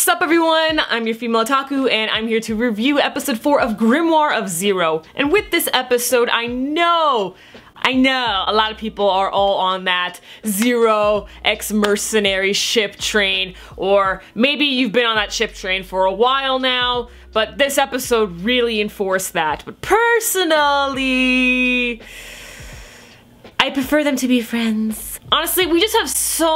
Sup everyone, I'm your female otaku and I'm here to review episode 4 of Grimoire of Zero. And with this episode, I know a lot of people are all on that Zero x Mercenary ship train, or maybe you've been on that ship train for a while now, but this episode really enforced that. But personally, I prefer them to be friends. Honestly, we just have so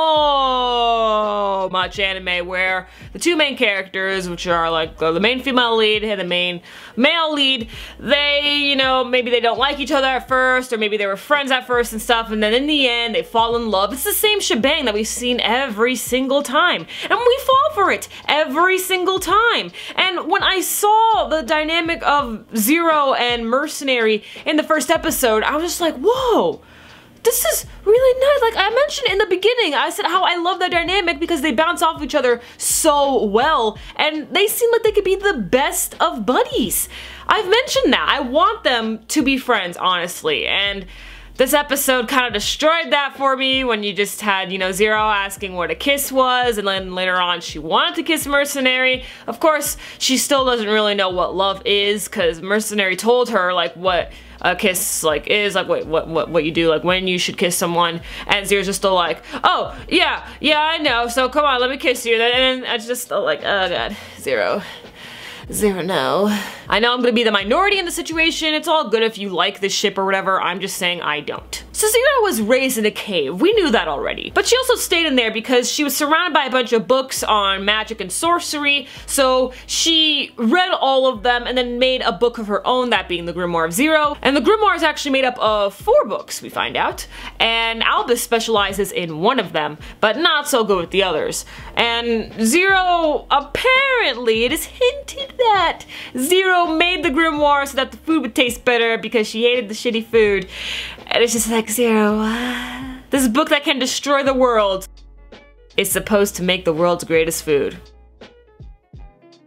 much anime where the two main characters, which are like the main female lead and the main male lead, they, you know, maybe they don't like each other at first, or maybe they were friends at first and stuff, and then in the end they fall in love. It's the same shebang that we've seen every single time, and we fall for it every single time. And when I saw the dynamic of Zero and Mercenary in the first episode, I was just like, whoa! This is really nice. Like I mentioned in the beginning, I said how I love that dynamic because they bounce off each other so well, and they seem like they could be the best of buddies. I've mentioned that. I want them to be friends, honestly, and this episode kind of destroyed that for me when you just had, you know, Zero asking what a kiss was, and then later on she wanted to kiss Mercenary. Of course, she still doesn't really know what love is, because Mercenary told her, like, what a kiss, like, is, like, what you do, like, when you should kiss someone, and Zero's just still like, oh, yeah, I know, so come on, let me kiss you, and I just still like, oh god, Zero, no. I know I'm gonna be the minority in the situation. It's all good if you like this ship or whatever. I'm just saying I don't. So Zero was raised in a cave. We knew that already. But she also stayed in there because she was surrounded by a bunch of books on magic and sorcery. So she read all of them and then made a book of her own, that being the Grimoire of Zero. And the Grimoire is actually made up of 4 books, we find out. And Albus specializes in one of them, but not so good with the others. And Zero, apparently, it is hinted that Zero made the Grimoire so that the food would taste better because she hated the shitty food. And it's just like, Zero, this book that can destroy the world is supposed to make the world's greatest food.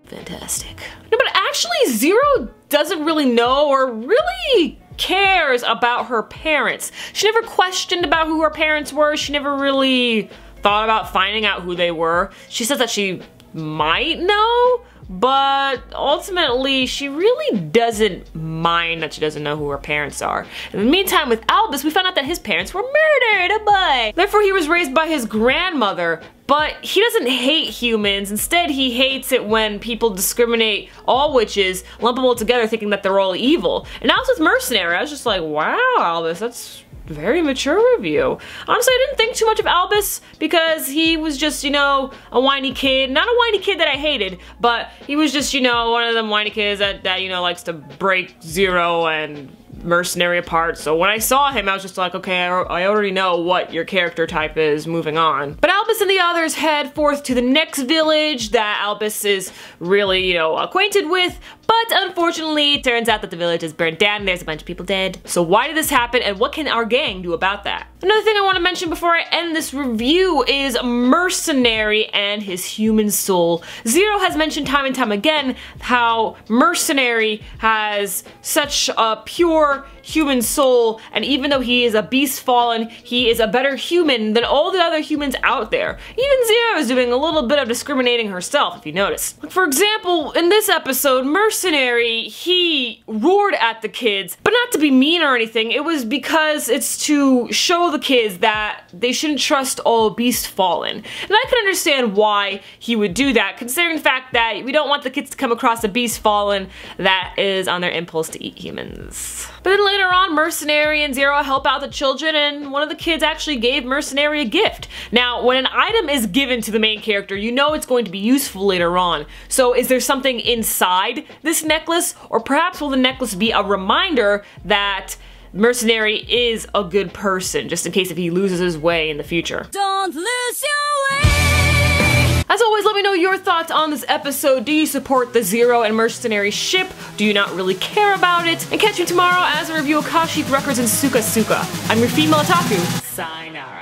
Fantastic. No, but actually Zero doesn't really know or really cares about her parents. She never questioned about who her parents were. She never really thought about finding out who they were. She says that she might know, but ultimately she really doesn't mind that she doesn't know who her parents are. In the meantime, with Albus, we found out that his parents were murdered, oh boy! Therefore he was raised by his grandmother, but he doesn't hate humans. Instead, he hates it when people discriminate all witches, lump them all together thinking that they're all evil. And Albus is Mercenary. I was just like, wow, Albus, that's very mature of you. Honestly, I didn't think too much of Albus because he was just, you know, a whiny kid. Not a whiny kid that I hated, but he was just, you know, one of them whiny kids that you know, likes to break Zero and Mercenary apart. So when I saw him, I was just like, okay, I already know what your character type is, moving on. But Albus and the others head forth to the next village that Albus is really, you know, acquainted with, but unfortunately, it turns out that the village is burned down and there's a bunch of people dead. So why did this happen, and what can our gang do about that? Another thing I want to mention before I end this review is Mercenary and his human soul. Zero has mentioned time and time again how Mercenary has such a pure human soul, and even though he is a beast fallen, he is a better human than all the other humans out there. Even Zero is doing a little bit of discriminating herself, if you notice. For example, in this episode, Mercenary, he roared at the kids, but not to be mean or anything. It was because it's to show the kids that they shouldn't trust all beast fallen. And I can understand why he would do that, considering the fact that we don't want the kids to come across a beast fallen that is on their impulse to eat humans. But then later on, Mercenary and Zero help out the children, and one of the kids actually gave Mercenary a gift. Now, when an item is given to the main character, you know it's going to be useful later on. So is there something inside this necklace, or perhaps will the necklace be a reminder that Mercenary is a good person, just in case if he loses his way in the future? Don't lose your way! As always, let me know your thoughts on this episode. Do you support the Zero and Mercenary ship? Do you not really care about it? And catch me tomorrow as I review Akashic Records and Suka Suka. I'm your female otaku. Sayonara.